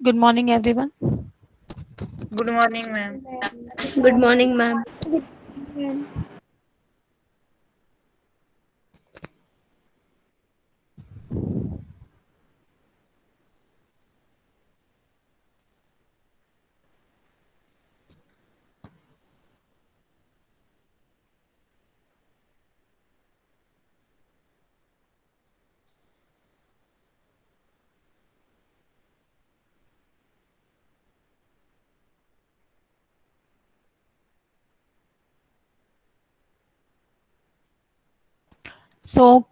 Good morning, everyone. Good morning ma'am. Good morning ma'am.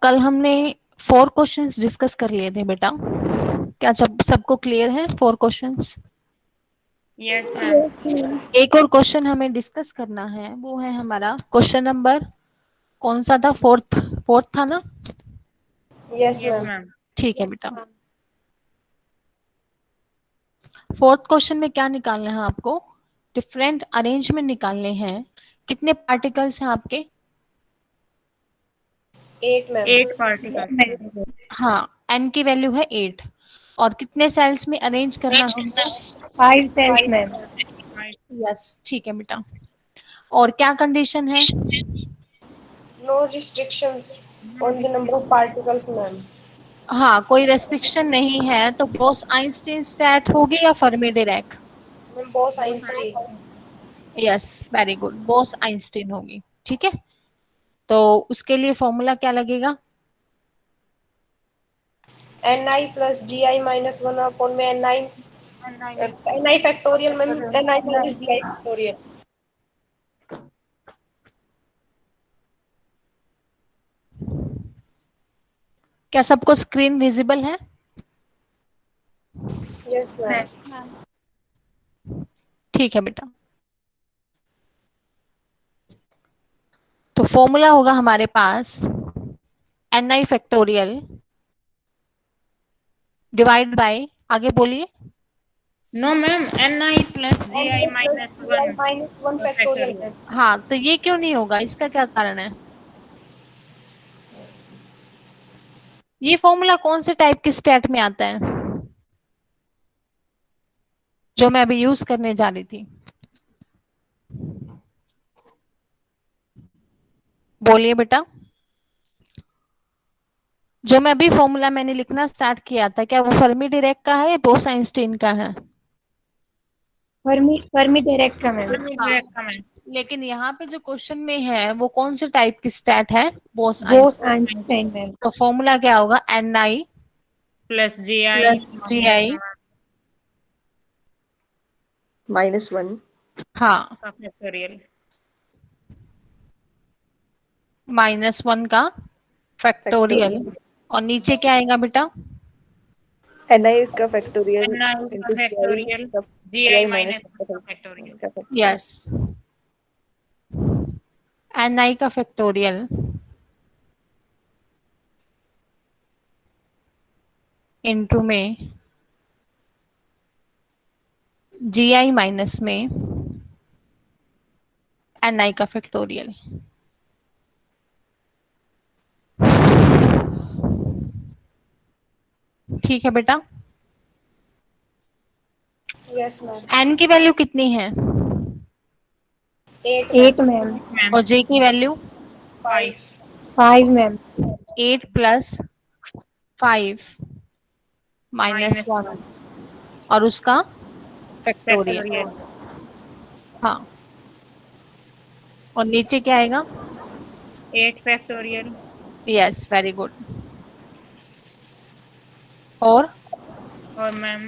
कल हमने 4 questions discuss कर लिए थे बेटा। क्या सबको क्लियर है 4 क्वेश्चंस? Yes ma'am. एक और क्वेश्चन हमें डिस्कस करना है, वो है हमारा क्वेश्चन नंबर कौन सा था? फोर्थ। फोर्थ था ना? Yes yes ma'am. मैम। ठीक है बेटा। फोर्थ क्वेश्चन में क्या निकालना है आपको? डिफरेंट अरेंजमेंट निकालने हैं। कितने पार्टिकल्स हैं आपके? 8 मैम। 8 पार्टिकल्स हैं। हाँ, एन की वैल्यू है 8। और कितने सेल्स में अरेंज करना है हमको? 5 सेल्स मैम। यस, ठीक है बेटा। और क्या कंडीशन है? No restrictions on the number of particles ma'am. हाँ, कोई रेस्ट्रिक्शन नहीं है, तो बोस आइंस्टीन स्टैट होगी या Fermi Dirac? Ma'am boss Einstein. Yes, very good, Bose Einstein होगी। ठीक है, तो उसके लिए फॉर्मूला क्या लगेगा? ni plus g i minus one upon में n i factorial ma'am. N i minus g i factorial. क्या सबको स्क्रीन विजिबल है? Yes ma'am. ठीक है बेटा। तो फॉर्मूला होगा हमारे पास n i factorial divide by, आगे बोलिए। No ma'am, n i plus g n i i plus minus g i one minus one factorial factorial. Ma'am. हाँ, तो ये क्यों नहीं होगा, इसका क्या कारण है? ये फॉर्मूला कौन से टाइप की स्टेट में आता है जो मैं अभी यूज करने जा रही थी? बोलिए बेटा। जो मैं अभी फॉर्मूला मैंने लिखना स्टार्ट किया था, क्या वो फर्मी डिराक का है या बोस आइंस्टीन का है? फर्मी डायरेक्ट का मैम। फर्मी हाँ, डिराक का मैम। लेकिन यहाँ पे जो क्वेश्चन में है वो कौन से टाइप की स्टैट है? Bose boss Einstein. Einstein ma'am. तो फॉर्मूला क्या होगा? N i plus g I plus ji minus I. One -1 हाँ, का फैक्टोरियल। -1 का फैक्टोरियल। फैक्टोरियल और नीचे क्या आएगा बेटा? ni का फैक्टोरियल एन आई का इंटू फैक्टोरियल जी जी आई आई माइनस माइनस वन का फैक्टोरियल। का फैक्टोरियल। यस, एन आई का फैक्टोरियल इंटू में जी आई माइनस में एन आई का फैक्टोरियल। ठीक है बेटा। Yes ma'am. एन की वैल्यू कितनी है? 8 मैम। मैम और जे की value? 5। 5। 5 ma'am. 8 plus 5 minus minus 1 one और उसका फैक्टोरियल। फैक्टोरियल। हाँ, और नीचे क्या आएगा? 8 फैक्टोरियल। Yes, very good. और और ma'am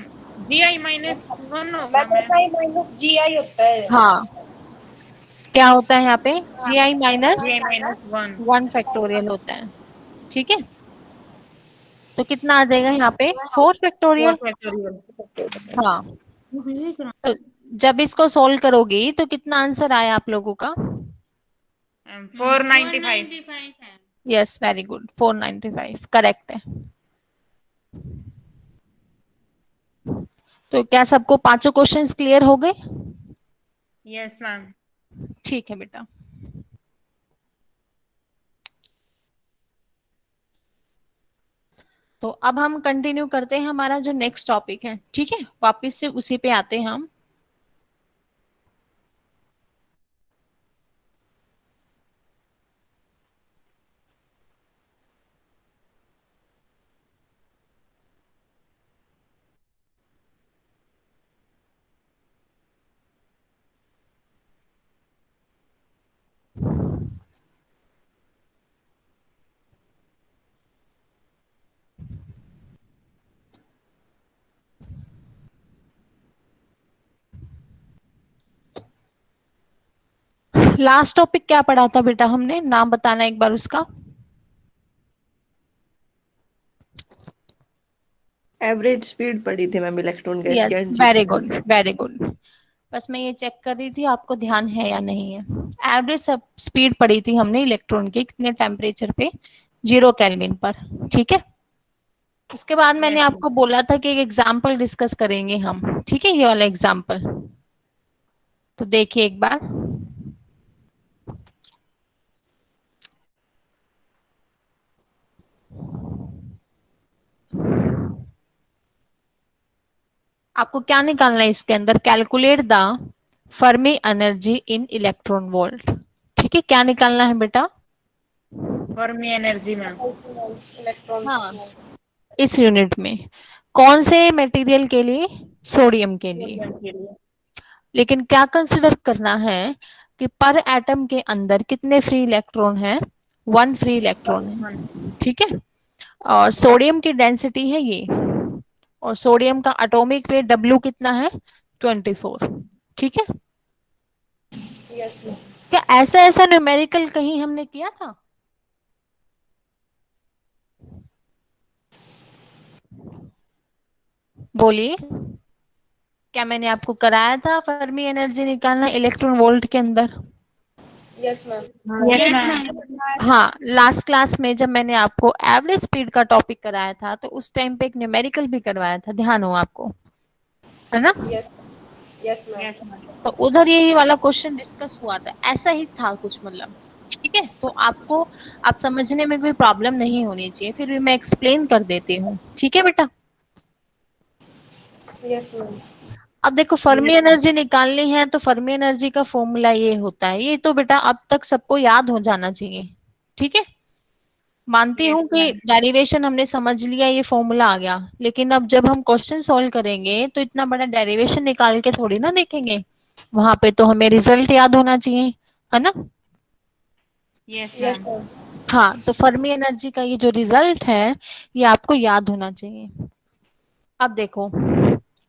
ji i minus one होगा मैम एन मैम। आई माइनस जी आई होता है। हाँ, क्या होता है यहाँ पे? जी आई जी माइनस आई माइनस वन। 1 फैक्टोरियल होता है। ठीक है, तो कितना आ जाएगा यहाँ पे? 4 4 फैक्टोरियल। फैक्टोरियल। हाँ, तो जब इसको सोल्व करोगी तो कितना आंसर आया आप लोगों का? 495। यस, वेरी गुड, 495 करेक्ट है। तो क्या सबको पांचों क्वेश्चंस क्लियर हो गए? Yes ma'am. ठीक है बेटा। तो अब हम कंटिन्यू करते हैं हमारा जो नेक्स्ट टॉपिक है, ठीक है, वापस से उसी पे आते हैं हम। लास्ट टॉपिक क्या पढ़ा था बेटा हमने, नाम बताना एक बार उसका। एवरेज स्पीड पड़ी थी मैम इलेक्ट्रॉन गैस की yes, very good very good. बस मैं ये चेक कर रही थी आपको ध्यान है या नहीं है। एवरेज स्पीड पढ़ी थी हमने इलेक्ट्रॉन की, कितने टेम्परेचर पे, 0 केल्विन पर, ठीक है। उसके बाद मैंने आपको बोला था कि एक एग्जाम्पल डिस्कस करेंगे हम, ठीक है, ये वाला एग्जाम्पल। तो देखिए एक बार, आपको क्या निकालना है इसके अंदर, calculate the Fermi energy in electron volt, ठीक है। क्या निकालना है बेटा, फर्मी एनर्जी मैम। इलेक्ट्रॉन्स हाँ, इस यूनिट में कौन से मटेरियल के लिए, सोडियम के लिए। के लिए। लेकिन क्या कंसिडर करना है कि पर एटम के अंदर कितने फ्री इलेक्ट्रॉन है, 1 फ्री इलेक्ट्रॉन है, ठीक है। और सोडियम की डेंसिटी है ये, और सोडियम का एटॉमिक वेट W कितना है, 24, ठीक है। Yes ma'am. क्या ऐसा ऐसा न्यूमेरिकल कहीं हमने किया था, बोलिए। क्या मैंने आपको कराया था फर्मी एनर्जी निकालना इलेक्ट्रॉन वोल्ट के अंदर। Yes ma'am. Yes ma'am. हाँ, लास्ट क्लास में जब मैंने आपको एवरेज स्पीड का टॉपिक कराया था तो उस टाइम पे एक न्यूमेरिकल भी करवाया था, ध्यान हो आपको, है ना। Yes yes ma'am. तो उधर यही वाला क्वेश्चन डिस्कस हुआ था, ऐसा ही था कुछ, मतलब, ठीक है। तो आपको, आप समझने में कोई प्रॉब्लम नहीं होनी चाहिए, फिर भी मैं एक्सप्लेन कर देती हूँ, ठीक है बेटा। Yes ma'am. अब देखो, फर्मी एनर्जी निकालनी है तो फर्मी एनर्जी का फॉर्मूला ये होता है, ये तो बेटा अब तक सबको याद हो जाना चाहिए, ठीक है। मानती हूँ कि डेरिवेशन हमने समझ लिया, ये फॉर्मूला आ गया, लेकिन अब जब हम क्वेश्चन सॉल्व करेंगे तो इतना बड़ा डेरिवेशन निकाल के थोड़ी ना देखेंगे, वहां पे तो हमें रिजल्ट याद होना चाहिए, है ना। Yes ma'am. हाँ, तो फर्मी एनर्जी का ये जो रिजल्ट है ये आपको याद होना चाहिए। अब देखो,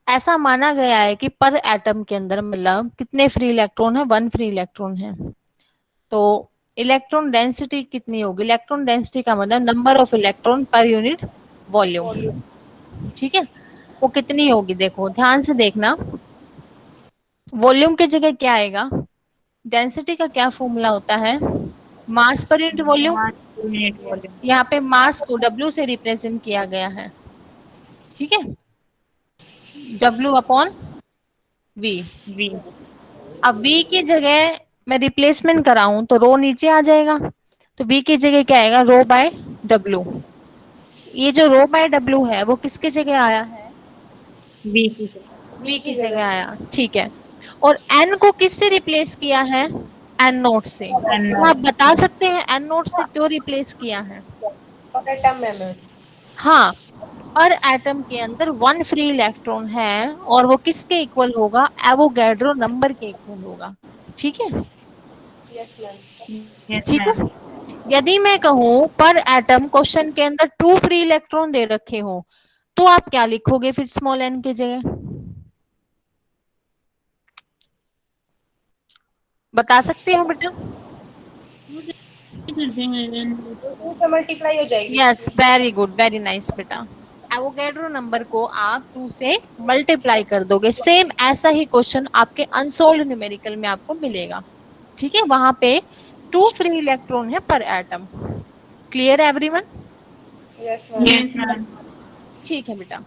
ऐसा माना गया है कि पर एटम के अंदर मतलब कितने फ्री इलेक्ट्रॉन है, 1 फ्री इलेक्ट्रॉन है। तो इलेक्ट्रॉन डेंसिटी कितनी होगी, इलेक्ट्रॉन डेंसिटी का मतलब number of electron per unit volume, ठीक है। वो कितनी होगी, देखो ध्यान से देखना, वॉल्यूम की जगह क्या आएगा, डेंसिटी का क्या फॉर्मूला होता है, मास पर यूनिट वॉल्यूम। यहाँ पे मास को W से रिप्रेजेंट किया गया है, ठीक है, W अपॉन V। अब V की जगह मैं रिप्लेसमेंट कराऊं तो रो नीचे आ जाएगा, तो V की जगह क्या आएगा, रो बाय W। ये जो रो बाय W है वो किसके जगह आया है, V की जगह आया, ठीक है। और N को किससे रिप्लेस किया है, N नोट से। तो आप बता सकते हैं N नोट से क्यों रिप्लेस किया है। पर एटम में मैम। हाँ, और एटम के अंदर 1 फ्री इलेक्ट्रॉन है और वो किसके इक्वल होगा, एवोगैड्रो नंबर के इक्वल होगा, ठीक है। Yes ma'am. ठीक है। यदि मैं कहूं पर एटम क्वेश्चन के अंदर 2 फ्री इलेक्ट्रॉन दे रखे हो तो आप क्या लिखोगे फिर स्मॉल n की जगह, बता सकते हो बेटा। से मल्टीप्लाई हो जाएगी। Yes, very good, very nice बेटा। एवोगैड्रो नंबर को आप 2 से मल्टीप्लाई कर दोगे। सेम ऐसा ही क्वेश्चन आपके अनसोल्व न्यूमेरिकल में आपको मिलेगा, ठीक है। वहां पे 2 फ्री इलेक्ट्रॉन है पर atom. Clear everyone. Yes ma'am. ठीक है बेटा,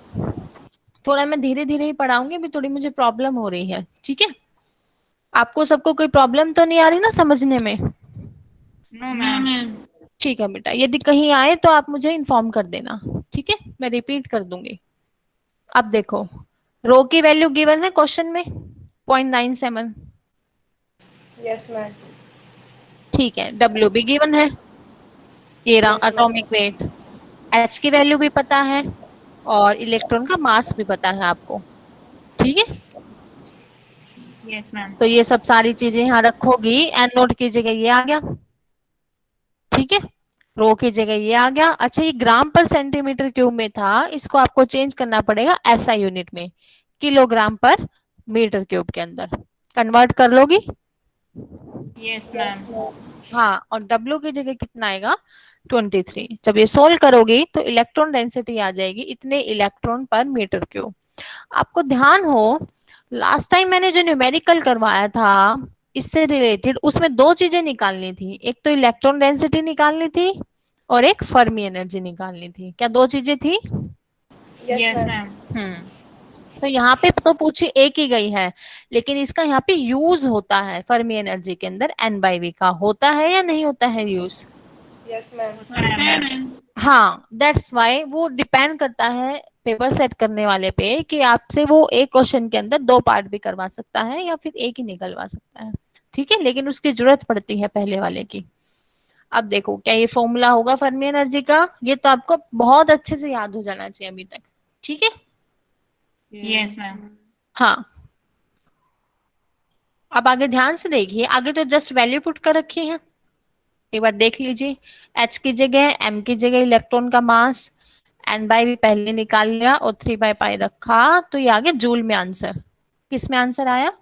थोड़ा मैं धीरे धीरे ही पढ़ाऊंगी, अभी थोड़ी मुझे प्रॉब्लम हो रही है, ठीक है। आपको सबको कोई प्रॉब्लम तो नहीं आ रही ना समझने में। No ma'am. ठीक है बेटा, यदि कहीं आए तो आप मुझे इन्फॉर्म कर देना, ठीक है। मैं मैं रिपीट कर दूंगी। अब देखो, रो की वैल्यू गिवन है क्वेश्चन में 0.97। Yes ma'am. ठीक है, डब्ल्यू भी गिवन है, ये रहा yes ma'am. Atomic weight. H की वैल्यू भी पता है और इलेक्ट्रॉन का मास भी पता है आपको। ठीक है, यस मैम। तो ये सब सारी चीजें यहाँ रखोगी एंड नोट की जगह ये आ गया। ठीक है, रो की जगह ये आ गया। अच्छा, ये ग्राम पर सेंटीमीटर क्यूब में था, इसको आपको चेंज करना पड़ेगा एसआई यूनिट में, किलोग्राम पर मीटर क्यूब के अंदर कन्वर्ट कर लोगी। Yes ma'am. हाँ, और डब्ल्यू की जगह कितना आएगा 23। जब ये सोल्व करोगी तो इलेक्ट्रॉन डेंसिटी आ जाएगी इतने इलेक्ट्रॉन पर मीटर क्यूब। आपको ध्यान हो, लास्ट टाइम मैंने जो न्यूमेरिकल करवाया था इससे रिलेटेड, उसमें दो चीजें निकालनी थी, एक तो इलेक्ट्रॉन डेंसिटी निकालनी थी और एक फर्मी एनर्जी निकालनी थी। क्या दो चीजें थी? Yes yes ma'am. मैम। तो यहाँ पे तो पूछी एक ही गई है, लेकिन इसका यहाँ पे यूज होता है फर्मी एनर्जी के अंदर एन बाई वी का, होता है या नहीं होता है यूज? Yes ma'am. मैम। हाँ, दैट्स वाई वो डिपेंड करता है पेपर सेट करने वाले पे कि आपसे वो एक क्वेश्चन के अंदर दो पार्ट भी करवा सकता है या फिर एक ही निकलवा सकता है। ठीक है, लेकिन उसकी जरूरत पड़ती है पहले वाले की। अब देखो, क्या ये फॉर्मूला होगा फर्मी एनर्जी का? ये तो आपको बहुत अच्छे से याद हो जाना चाहिए अभी तक। ठीक है, यस मैम। हाँ। अब आगे ध्यान से देखिए, आगे तो जस्ट वैल्यू पुट कर रखी है, एक बार देख लीजिए। H की जगह M की जगह इलेक्ट्रॉन का मास N बाई भी पहले निकाल लिया और 3/π रखा, तो ये आ गया जूल में आंसर। किस में आंसर आया?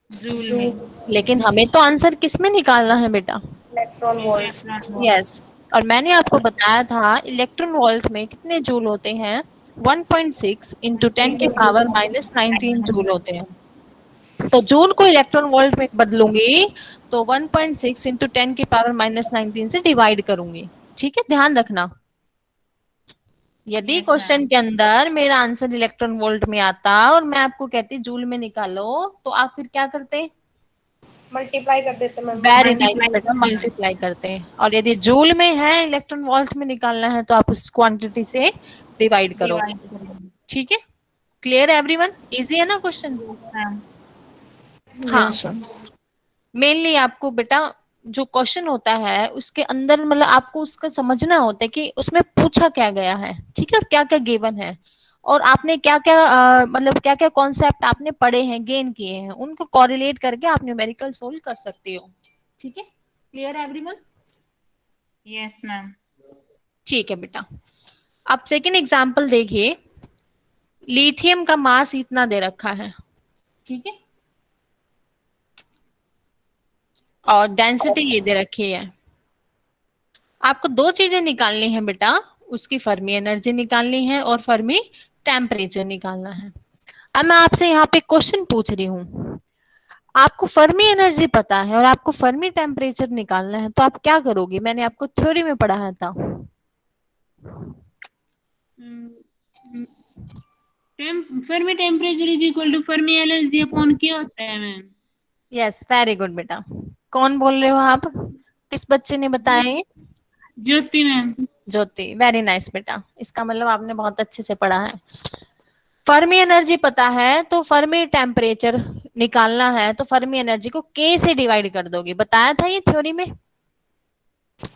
जूल में। लेकिन हमें तो आंसर किस में निकालना है बेटा? Electron volt. यस, और मैंने आपको बताया था इलेक्ट्रॉन वोल्ट में कितने जूल होते हैं? 1.6 इंटू 10⁻⁻19 जूल होते हैं। तो जूल को इलेक्ट्रॉन वोल्ट में बदलूंगी तो 1.6 इंटू 10⁻⁻19 से डिवाइड करूंगी। ठीक है, ध्यान रखना। यदि Yes, क्वेश्चन ma'am. के अंदर मेरा आंसर इलेक्ट्रॉन वोल्ट में आता और मैं आपको कहती जूल में निकालो, तो आप फिर क्या करते? मल्टीप्लाई कर देते मैम। वेरी नाइस Multiply बेटा, करना। मल्टीप्लाई करते हैं। और यदि जूल में है इलेक्ट्रॉन वोल्ट में निकालना है तो आप उस क्वांटिटी से डिवाइड करोगे। Divide करेंगे। ठीक है, क्लियर एवरीवन? इजी है ना क्वेश्चन? मैम। हाँ, यस मैम। मेनली आपको बेटा जो क्वेश्चन होता है उसके अंदर मतलब आपको उसका समझना होता है कि उसमें पूछा क्या गया है। ठीक है, और क्या क्या गिवन है और आपने क्या क्या मतलब क्या क्या कॉन्सेप्ट आपने पढ़े हैं, गेन किए हैं, उनको कोरिलेट करके आप न्यूमेरिकल सोल्व कर सकते हो। ठीक है, क्लियर एवरीवन? Yes ma'am. ठीक है बेटा, अब सेकेंड एग्जाम्पल देखिए। लिथियम का मास इतना दे रखा है, ठीक है, और डेंसिटी ये दे रखी है। आपको दो चीजें निकालनी है बेटा, उसकी फर्मी एनर्जी निकालनी है और फर्मी टेम्परेचर निकालना है। अब मैं आपसे यहाँ पे क्वेश्चन पूछ रही हूँ, आपको फर्मी एनर्जी पता है और आपको फर्मी टेम्परेचर निकालना है, तो आप क्या करोगे? मैंने आपको थ्योरी में पढ़ाया था। Fermi temperature is equal to Fermi energy upon क्या होता है मैम? यस, वेरी गुड बेटा। कौन बोल रहे हो आप? किस बच्चे ने बताया ये? ज्योति मैम। ज्योति, वेरी नाइस बेटा। इसका मतलब आपने बहुत अच्छे से पढ़ा है। फर्मी एनर्जी पता है तो फर्मी टेम्परेचर निकालना है, तो फर्मी एनर्जी को K से डिवाइड कर दोगे, बताया था ये थ्योरी में।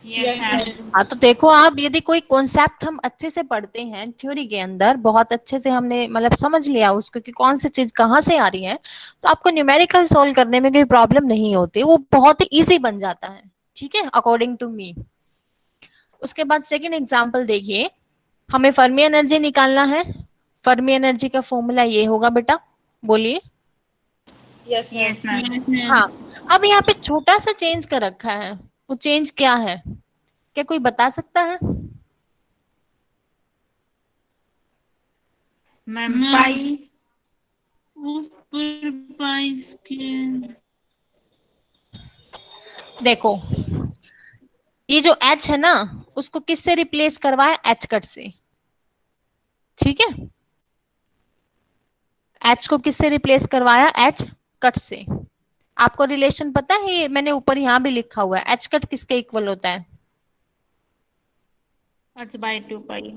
Yes ma'am. हाँ, तो देखो आप, यदि कोई कॉन्सेप्ट हम अच्छे से पढ़ते हैं थ्योरी के अंदर, बहुत अच्छे से हमने मतलब समझ लिया उसको कि कौन सी चीज कहाँ से आ रही है, तो आपको न्यूमेरिकल सोल्व करने में कोई प्रॉब्लम नहीं होती, वो बहुत ही इजी बन जाता है। ठीक है, अकॉर्डिंग टू मी। उसके बाद सेकेंड एग्जाम्पल देखिए, हमें फर्मी एनर्जी निकालना है। फर्मी एनर्जी का फॉर्मूला ये होगा बेटा, बोलिए। Yes yes ma'am. मैम। हाँ, अब यहाँ पे छोटा सा चेंज कर रखा है, वो चेंज क्या है? क्या कोई बता सकता है? मैम पाई ऊपर पाई स्क्वायर। देखो, ये जो H है ना, उसको किससे रिप्लेस करवाया? H कट से। ठीक है, H को किससे रिप्लेस करवाया? H कट से। आपको रिलेशन पता है? ये मैंने ऊपर यहाँ भी लिखा हुआ है, H कट किसके इक्वल होता है? H by 2 पाई।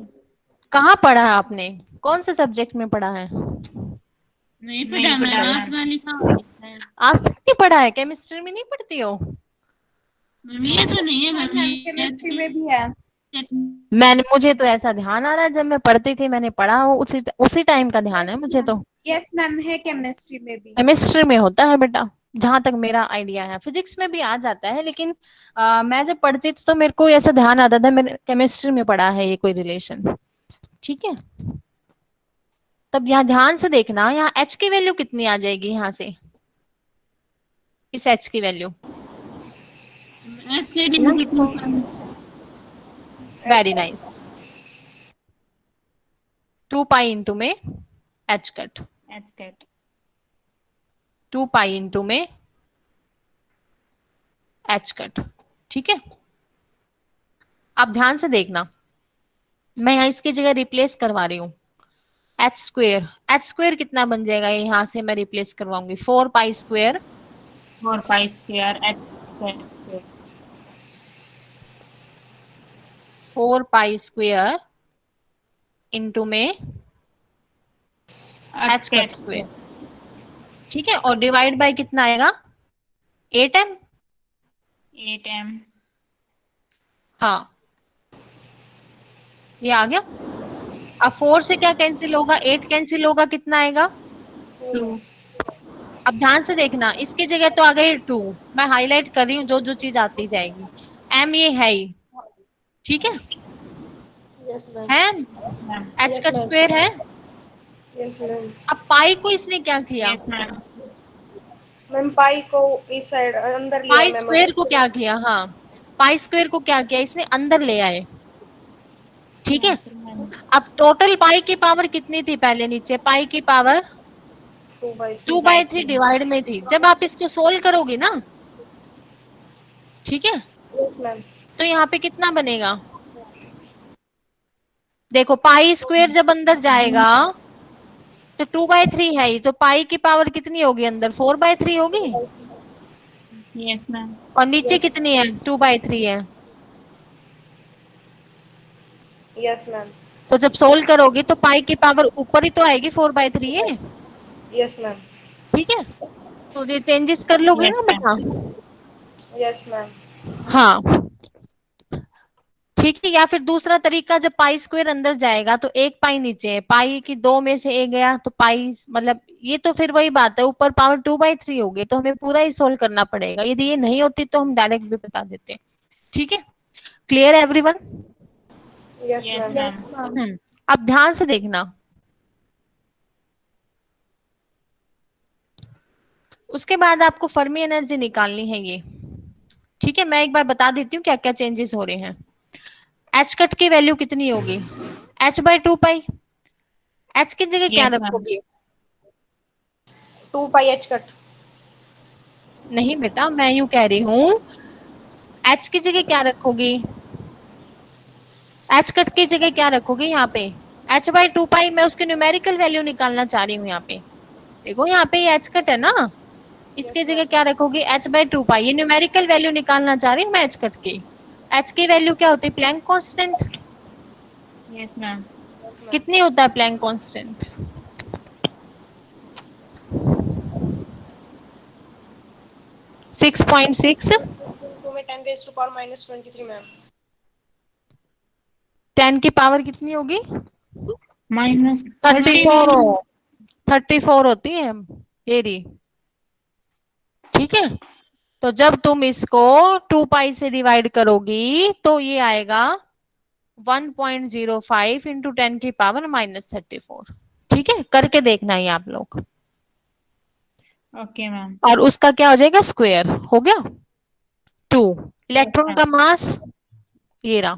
कहाँ पढ़ा है आपने, कौन से सब्जेक्ट में पढ़ा है? नहीं पढ़ा मैम, आपका लिखा हुआ है। आज तक नहीं पढ़ा है? केमिस्ट्री में नहीं पढ़ती हो? मैम ये तो नहीं है मैम, केमिस्ट्री में भी है। मुझे तो ऐसा ध्यान आ रहा है जब मैं पढ़ती थी मैंने पढ़ा हो, उसी टाइम का ध्यान है मुझे तो। यस मैम, है केमिस्ट्री में भी। केमिस्ट्री में होता है बेटा, जहां तक मेरा आइडिया है। फिजिक्स में भी आ जाता है, लेकिन मैं जब पढ़ती थी तो मेरे को ऐसा ध्यान आता था मैंने केमिस्ट्री में पढ़ा है ये कोई रिलेशन। ठीक है, तब यहाँ ध्यान से देखना, यहाँ एच की वैल्यू कितनी आ जाएगी यहाँ से, इस एच की value. Very nice, 2 pi into में एच कट, 2 पाई इंटू में एच कट। ठीक है, अब ध्यान से देखना, मैं यहाँ इसकी जगह रिप्लेस करवा रही हूँ एच स्क्वेयर। एच स्क्वेयर कितना बन जाएगा, यहाँ से मैं रिप्लेस करवाऊंगी 4 pi square, 4 pi square h square, 4 pi square into में एच कट स्क्वेयर। ठीक है, और डिवाइड बाय कितना आएगा, 8m। 8m। हाँ, ये आ गया। अब 4 से क्या कैंसिल होगा, 8 कैंसिल होगा, कितना आएगा 2। अब ध्यान से देखना, इसकी जगह तो आ गई 2, मैं हाईलाइट कर रही हूँ, जो जो चीज आती जाएगी। m ये है ही, ठीक है, यस मैम। है h Yes, cut ma'am. Square है। Yes ma'am. अब पाई को इसने क्या किया, मैम पाई को इस साइड अंदर लिया पाई मैम। स्क्वेयर को क्या किया, हाँ पाई स्क्वेयर को क्या किया इसने, अंदर ले आए। ठीक है, अब टोटल पाई की पावर कितनी थी पहले, नीचे पाई की पावर 2/3 डिवाइड में थी। जब आप इसको सोल्व करोगे ना, ठीक है, मैम। तो यहाँ पे कितना बनेगा, देखो पाई स्क्वेयर जब अंदर जाएगा तो 2/3 है ही, तो पाई की पावर कितनी होगी अंदर, 4/3 होगी। Yes ma'am. और नीचे कितनी है, 2/3 है। Yes ma'am. तो जब सोल्व करोगे तो पाई की पावर ऊपर ही तो आएगी, 4/3 है। Yes ma'am. ठीक है, तो ये चेंजेस कर लोगे ना बेटा। Yes ma'am. हाँ ठीक है, या फिर दूसरा तरीका, जब पाई स्क्वेयर अंदर जाएगा तो एक पाई नीचे है, पाई की 2 में से एक गया तो पाई, मतलब ये तो फिर वही बात है, ऊपर पावर 2/3 होगी, तो हमें पूरा ही सोल्व करना पड़ेगा। यदि ये नहीं होती तो हम डायरेक्ट भी बता देते। ठीक है, क्लियर एवरीवन? Yes ma'am. अब ध्यान से देखना, उसके बाद आपको फर्मी एनर्जी निकालनी है ये। ठीक है, मैं एक बार बता देती हूँ क्या क्या चेंजेस हो रहे हैं। एच कट की वैल्यू कितनी होगी, h/2 पाई। एच की जगह क्या रखोगे, 2 पाई एच कट। नहीं बेटा, मैं यूं कह रही हूँ, एच की जगह क्या रखोगी, एच कट की जगह क्या रखोगे यहाँ पे, h/2 पाई। मैं उसकी न्यूमेरिकल वैल्यू निकालना चाह रही हूँ यहाँ पे। देखो यहाँ पे ये एच कट है ना, इसके जगह क्या रखोगे, h/2 पाई। ये न्यूमेरिकल वैल्यू निकालना चाह रही हूँ मैं एच कट की। एच की वैल्यू क्या होती है, प्लैंक कांस्टेंट। Yes ma'am. कितनी होता है प्लैंक कांस्टेंट, 6.6 में 10 रेज़ टू पावर -23 मैम। 10 की पावर कितनी होगी, -34। 34 होती है एरी। ठीक है, तो जब तुम इसको 2 पाई से डिवाइड करोगी तो ये आएगा 1.05 इंटू 10 की पावर -34। ठीक है, करके देखना ही आप लोग। Okay ma'am. और उसका क्या हो जाएगा, स्क्वायर हो गया 2। इलेक्ट्रॉन का मास ये रहा।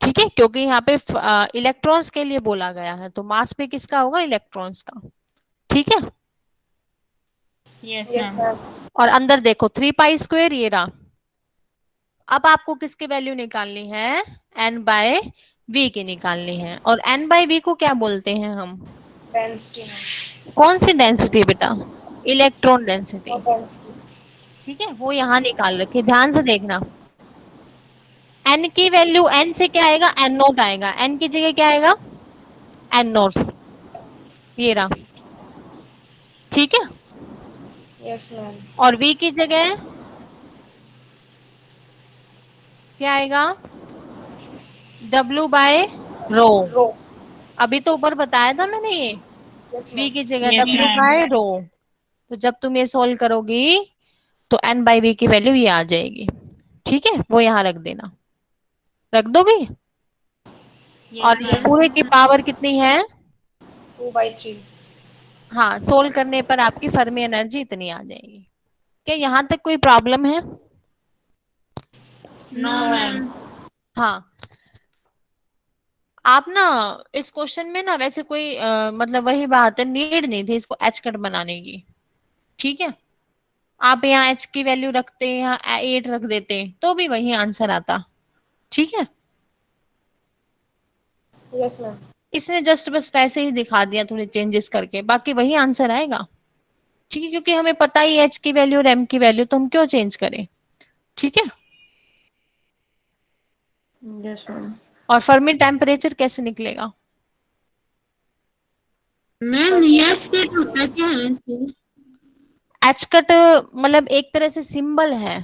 ठीक है, क्योंकि यहाँ पे इलेक्ट्रॉन्स के लिए बोला गया है, तो मास पे किसका होगा, इलेक्ट्रॉन्स का। ठीक है, यस यस मैम। मैम। और अंदर देखो 3 पाई स्क्वायर ये रहा। अब आपको किसकी वैल्यू निकालनी है, n/v की निकालनी है। और n/v को क्या बोलते हैं हम, डेंसिटी। कौन सी डेंसिटी बेटा, इलेक्ट्रॉन डेंसिटी। डेंसिटी। ठीक है, वो यहाँ निकाल रखी, ध्यान से देखना। n की वैल्यू n से क्या आएगा, n नोट आएगा, n की जगह क्या आएगा, n नोट, ये रहा, ठीक है। Yes ma'am. और v की जगह क्या आएगा, w बाय रो। रो। अभी तो ऊपर बताया था मैंने ये, यस v मैम। की जगह Yes, w ma'am. बाय रो। तो जब तुम ये सोल्व करोगी तो n बाई v की वैल्यू ये आ जाएगी, ठीक है, वो यहाँ रख देना, रख दोगी। और इस Yes, ma'am. पूरे की पावर कितनी है, 2/3। हाँ, सोल्व करने पर आपकी फर्मी एनर्जी इतनी आ जाएगी। क्या यहाँ तक कोई प्रॉब्लम है? No, ma'am. हाँ, आप ना इस क्वेश्चन में ना वैसे कोई मतलब वही बात है, नीड नहीं थी इसको एच कट बनाने की, ठीक है। आप यहाँ एच की वैल्यू रखते, यहाँ 8 रख देते तो भी वही आंसर आता, ठीक है। Yes ma'am. इसने जस्ट बस वैसे ही दिखा दिया थोड़े चेंजेस करके, बाकी वही आंसर आएगा, ठीक है, क्योंकि हमें पता ही एच की वैल्यू और एम की वैल्यू, तो हम क्यों चेंज करें, ठीक है। Yes ma'am. और फर्मी टेम्परेचर कैसे निकलेगा? मैम ये स्टेट होता क्या है फिर? एच कट मतलब एक तरह से सिंबल है,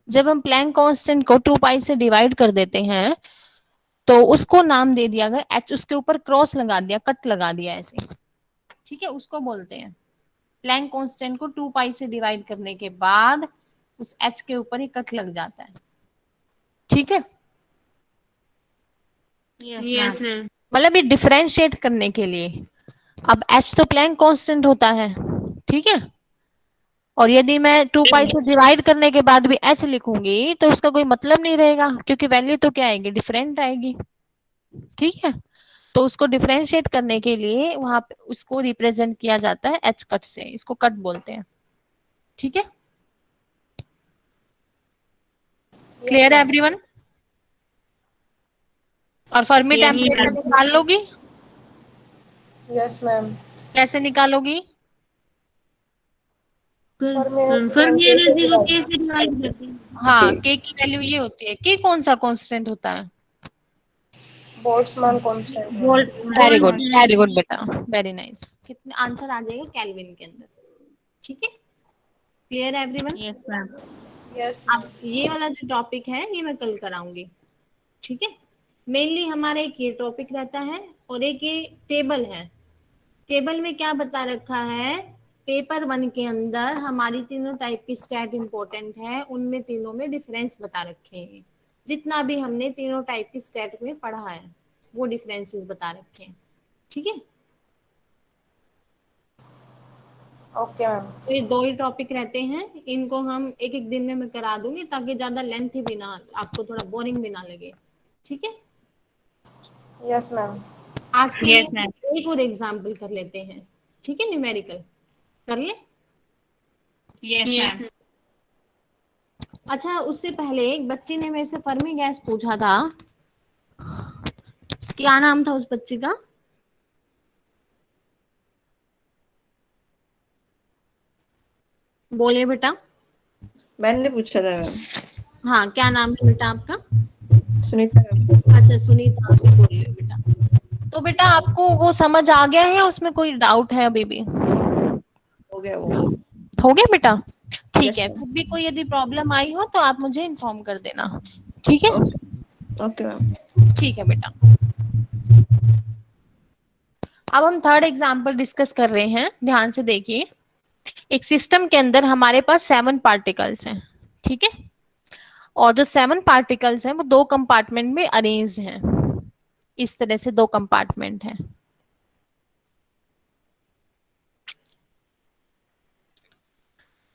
जब हम प्लैंक कांस्टेंट को 2 पाई से डिवाइड कर देते हैं तो उसको नाम दे दिया गया एच, उसके ऊपर क्रॉस लगा दिया, कट लगा दिया ऐसे, ठीक है, उसको बोलते हैं प्लैंक कांस्टेंट को 2 पाई से डिवाइड करने के बाद उस एच के ऊपर ही कट लग जाता है, ठीक है। Yes, ma'am. मतलब ये डिफरेंशिएट करने के लिए, अब एच तो प्लैंक कांस्टेंट होता है, ठीक है, और यदि मैं 2 पाई से डिवाइड करने के बाद भी एच लिखूंगी तो उसका कोई मतलब नहीं रहेगा, क्योंकि वैल्यू तो क्या आएगी, डिफरेंट आएगी, ठीक है। तो उसको डिफरेंशिएट करने के लिए वहां पे उसको रिप्रेजेंट किया जाता है एच कट से, इसको कट बोलते हैं, ठीक है। क्लियर है एवरीवन? और फर्मी Yes, टेम्परेचर ma'am. निकाल लोगी, यस मैम। कैसे निकालोगी? फर्मी एनर्जी को कैसे डिवाइड करते हैं? हाँ, के की वैल्यू ये होती है, के कौन सा कांस्टेंट होता है, बोल्ट्जमान कांस्टेंट। वेरी गुड बेटा, वेरी नाइस, कितने आंसर आ जाएगा केल्विन के अंदर, ठीक है। क्लियर है एवरीवन? Yes, ma'am. यस अब ये वाला जो टॉपिक है ये मैं कल कराऊंगी, ठीक है। मेनली हमारा एक ये टॉपिक रहता है और एक ये टेबल है। टेबल में क्या बता रखा है, पेपर 1 के अंदर हमारी तीनों टाइप की स्टैट इंपॉर्टेंट है, उनमें तीनों में डिफरेंस बता रखे हैं, जितना भी हमने तीनों टाइप की स्टैट में पढ़ा है वो डिफरेंसेस बता रखे हैं, ठीक है। Okay ma'am. तो ये 2 ही टॉपिक रहते हैं, इनको हम एक एक दिन में मैं करा दूंगी ताकि ज्यादा लेंथी भी ना, आपको थोड़ा बोरिंग भी ना लगे, ठीक है। Yes ma'am. आज के Yes, लिए ma'am. एक और एग्जाम्पल कर लेते हैं, ठीक है, न्यूमेरिकल कर ले। Yes, ma'am. अच्छा, उससे पहले एक बच्ची ने मेरे से फर्मी गैस पूछा था, क्या नाम था उस बच्ची का, बोलिए बेटा। मैंने पूछा था मैम। हाँ, क्या नाम है बेटा आपका? सुनीता मैम। अच्छा, सुनीता, आप ही बोलिए बेटा। तो बेटा आपको वो समझ आ गया है या उसमें कोई डाउट है अभी भी? हो गया वो। हो गया बेटा, ठीक Yes, है। ma'am. फिर भी कोई यदि प्रॉब्लम आई हो तो आप मुझे इन्फॉर्म कर देना, ठीक है। Okay ma'am. ठीक है बेटा। अब हम थर्ड एग्जाम्पल डिस्कस कर रहे हैं, ध्यान से देखिए। एक सिस्टम के अंदर हमारे पास 7 पार्टिकल्स हैं, ठीक है, और जो 7 पार्टिकल्स हैं वो 2 कंपार्टमेंट में अरेंज्ड हैं, इस तरह से 2 कंपार्टमेंट हैं।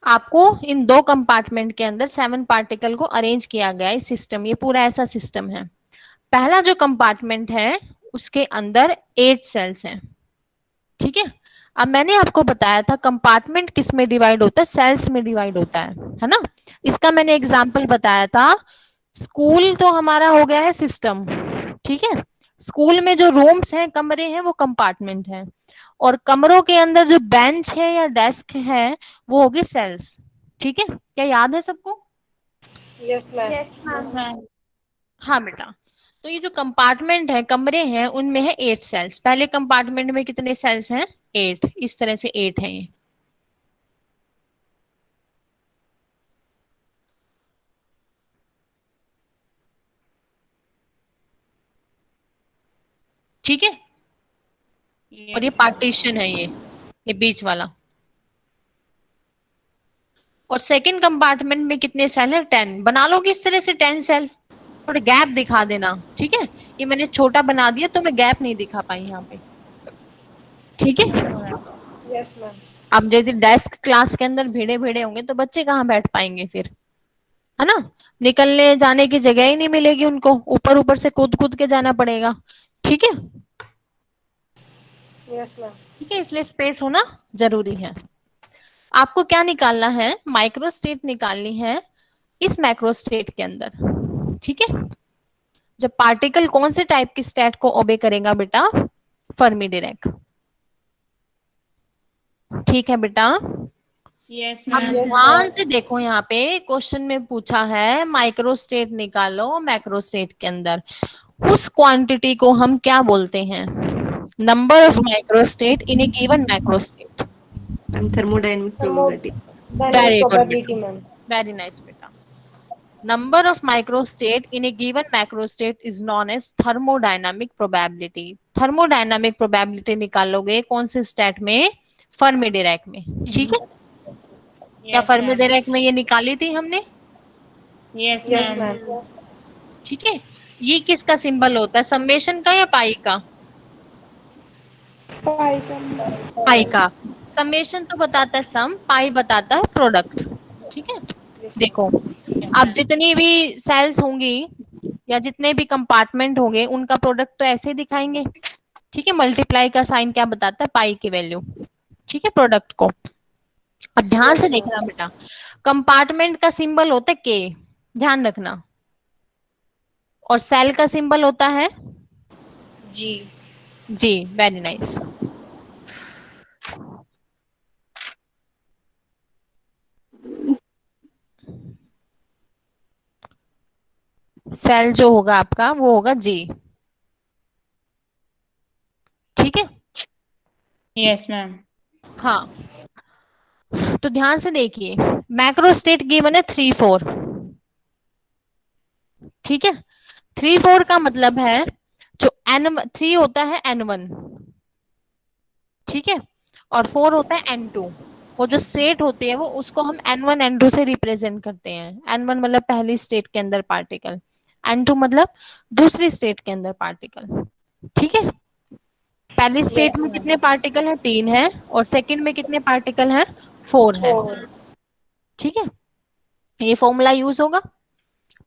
आपको इन 2 कंपार्टमेंट के अंदर 7 पार्टिकल को अरेंज किया गया है सिस्टम, ये पूरा ऐसा सिस्टम है। पहला जो कंपार्टमेंट है उसके अंदर 8 सेल्स हैं, ठीक है। अब मैंने आपको बताया था कंपार्टमेंट किस में डिवाइड होता है, सेल्स में डिवाइड होता है ना। इसका मैंने एग्जांपल बताया था, स्कूल तो हमारा हो गया है सिस्टम, ठीक है। स्कूल में जो रूम्स हैं, कमरे हैं, वो कंपार्टमेंट हैं, और कमरों के अंदर जो बेंच है या डेस्क है वो होगी सेल्स, ठीक है। क्या याद है सबको? Yes ma'am. Yes ma'am. हाँ बेटा, तो ये जो कंपार्टमेंट है, कमरे हैं, उनमें है 8 सेल्स। पहले कंपार्टमेंट में कितने सेल्स हैं? 8। इस तरह से 8 है ये। ठीक है, और ये पार्टीशन है, ये बीच वाला। और सेकंड कंपार्टमेंट में कितने सेल है? 10। बना लोगे इस तरह से 10 सेल। थोड़ा गैप दिखा देना, ठीक है। ये मैंने छोटा बना दिया तो मैं गैप नहीं दिखा पाई यहाँ पे, ठीक है। Yes ma'am. अब यदि डेस्क क्लास के अंदर भीड़े भीड़े होंगे तो बच्चे कहाँ बैठ पाएंगे फिर, है ना। निकलने जाने की जगह ही नहीं मिलेगी उनको, ऊपर ऊपर से कूद कूद के जाना पड़ेगा, ठीक है। Yes ma'am. ठीक है, इसलिए स्पेस होना जरूरी है। आपको क्या निकालना है? माइक्रोस्टेट निकालनी है इस मैक्रोस्टेट के अंदर, ठीक है। जब पार्टिकल कौन से टाइप की स्टेट को ओबे करेगा बेटा? Fermi Dirac. ठीक है बेटा। यस अब मैम। ध्यान से देखो, यहाँ पे क्वेश्चन में पूछा है माइक्रोस्टेट निकालो मैक्रोस्टेट के अंदर। उस क्वांटिटी को हम क्या बोलते हैं? Number of microstate in A given macrostate. Ma'am thermodynamic probability. Very good, probability ma'am. Very nice बेटा। Number of microstate in a given macrostate is known as thermodynamic probability. Thermodynamic probability निकालोगे कौन से state में? Fermi Dirac में, ठीक है। क्या Fermi Dirac में ये निकाली थी हमने? Yes yes ma'am. मैम। ठीक है। ये किसका सिंबल होता है? समेशन का या पाई का? पाई का। समेशन तो बताता है सम, पाई बताता है प्रोडक्ट, ठीक है। देखो, अब जितनी भी सेल्स होंगी या जितने भी कंपार्टमेंट होंगे उनका प्रोडक्ट तो ऐसे ही दिखाएंगे, ठीक है। मल्टीप्लाई का साइन क्या बताता है? पाई की वैल्यू, ठीक है, प्रोडक्ट को। अब ध्यान से देखना बेटा, कंपार्टमेंट का सिंबल होता है के, ध्यान रखना। और सेल का सिंबल होता है जी। जी। Very nice. सेल जो होगा आपका वो होगा जी, ठीक है। Yes ma'am. हाँ, तो ध्यान से देखिए, मैक्रोस्टेट गिवन है 3 4, ठीक है। 3 4 का मतलब है जो N3 होता है N1, ठीक है, और 4 होता है N2। वो जो स्टेट होती है वो उसको हम N1 N2 से रिप्रेजेंट करते हैं। N1 मतलब पहली स्टेट के अंदर पार्टिकल, N2 मतलब दूसरी स्टेट के अंदर पार्टिकल, ठीक है। पहली स्टेट में कितने पार्टिकल है? 3 है। और सेकंड में कितने पार्टिकल हैं? 4 है, ठीक है। ये फॉर्मूला यूज होगा।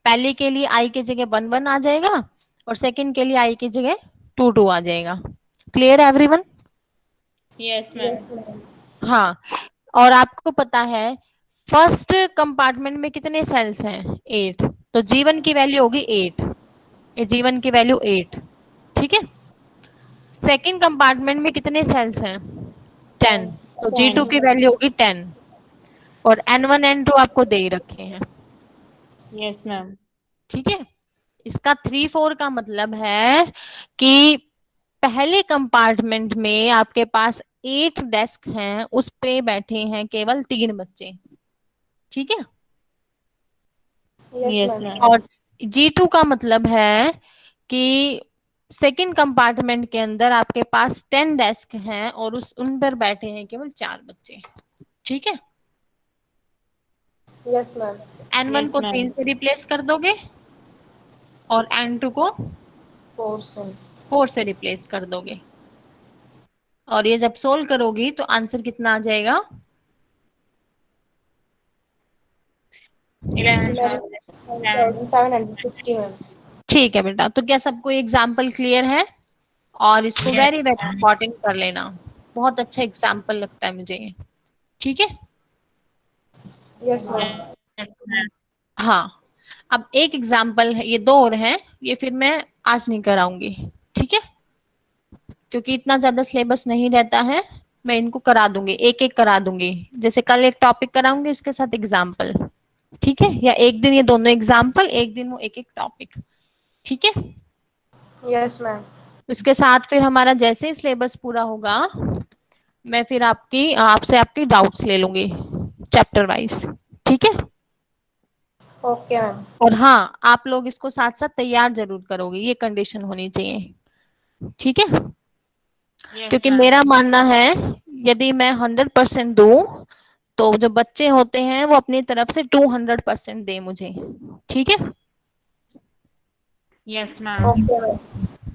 पहले के लिए आई की जगह 1 1 आ जाएगा और सेकंड के लिए आई की जगह 2 2 आ जाएगा। क्लियर है एवरीवन? Yes ma'am. हाँ, और आपको पता है फर्स्ट कंपार्टमेंट में कितने सेल्स हैं? 8। तो G1 की वैल्यू होगी 8, ये G1 की वैल्यू 8, ठीक है। सेकंड कंपार्टमेंट में कितने सेल्स हैं? 10। तो G2 की वैल्यू होगी 10, और N1 N2 आपको दे ही रखे हैं, यस मैम। ठीक है। इसका 3 4 का मतलब है कि पहले कंपार्टमेंट में आपके पास 8 डेस्क हैं, उस पे बैठे हैं केवल 3 बच्चे, ठीक है। Yes ma'am. और G2 का मतलब है कि सेकंड कंपार्टमेंट के अंदर आपके पास 10 डेस्क हैं और उन पर बैठे हैं केवल 4 बच्चे, ठीक है। Yes ma'am. N1 को 3 से रिप्लेस कर दोगे और N2 को 4 से रिप्लेस कर दोगे, और ये जब सोल्व करोगी तो आंसर कितना आ जाएगा? 11,760 मैम। ठीक है बेटा, तो क्या सबको एग्जाम्पल क्लियर है? और इसको वेरी वेरी इंपॉर्टेंट कर लेना, बहुत अच्छा एग्जाम्पल लगता है मुझे ये, ठीक है। Yes ma'am. हाँ, अब एक एग्जाम्पल है, ये 2 और हैं, ये फिर मैं आज नहीं कराऊंगी, ठीक है, क्योंकि इतना ज्यादा सिलेबस नहीं रहता है। मैं इनको करा दूंगी, एक एक करा दूंगी, जैसे कल एक टॉपिक कराऊंगी उसके साथ एग्जाम्पल, ठीक है। या एक दिन ये दोनों एग्जाम्पल, एक दिन वो एक एक टॉपिक, ठीक है। Yes ma'am. इसके साथ फिर हमारा जैसे ही सिलेबस पूरा होगा, मैं फिर आपसे आपकी डाउट्स ले लूंगी चैप्टर वाइज। ठीक है। Okay ma'am. और हाँ, आप लोग इसको साथ साथ तैयार जरूर करोगे, ये कंडीशन होनी चाहिए। ठीक है। क्योंकि मेरा मानना है यदि मैं 100% दूं तो जो बच्चे होते हैं वो अपनी तरफ से 200% दे मुझे। ठीक है। Yes ma'am. Okay ma'am.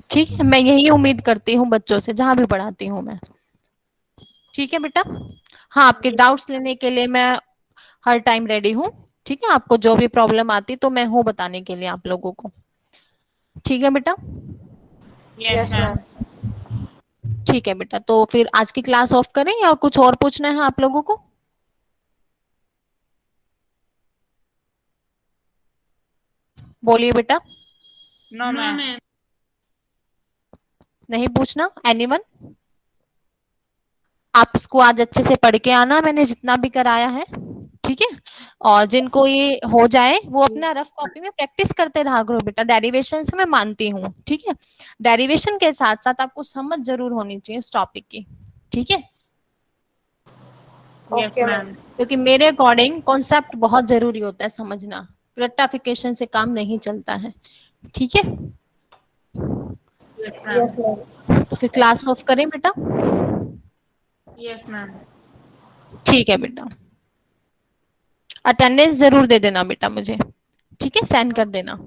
ठीक है, मैं यही उम्मीद करती हूँ बच्चों से जहां भी पढ़ाती हूँ मैं। ठीक है बेटा। हाँ, आपके डाउट्स लेने के लिए मैं हर टाइम रेडी हूँ। ठीक है, आपको जो भी प्रॉब्लम आती तो मैं हूँ बताने के लिए आप लोगों को। ठीक है बेटा। Yes yes ma'am. मैम। ठीक है बेटा, तो फिर आज की क्लास ऑफ करें या कुछ और पूछना है आप लोगों को? बोलिए बेटा। No ma'am. नहीं पूछना एनीवन? आप इसको आज अच्छे से पढ़ के आना, मैंने जितना भी कराया है। ठीक है। और जिनको ये हो जाए वो अपना रफ कॉपी में प्रैक्टिस करते रहा करो बेटा। डेरिवेशन से मैं मानती हूँ, ठीक है, डेरिवेशन के साथ साथ आपको समझ जरूर होनी चाहिए इस टॉपिक की। ठीक है। Yes okay ma'am. मैम। क्योंकि मेरे अकॉर्डिंग कॉन्सेप्ट बहुत जरूरी होता है समझना, रेक्टिफिकेशन से काम नहीं चलता है। ठीक है। Yes ma'am. Yes ma'am. तो फिर क्लास ऑफ करें बेटा? Yes ma'am. ठीक है बेटा। अटेंडेंस जरूर दे देना बेटा मुझे। ठीक है, सेंड कर देना।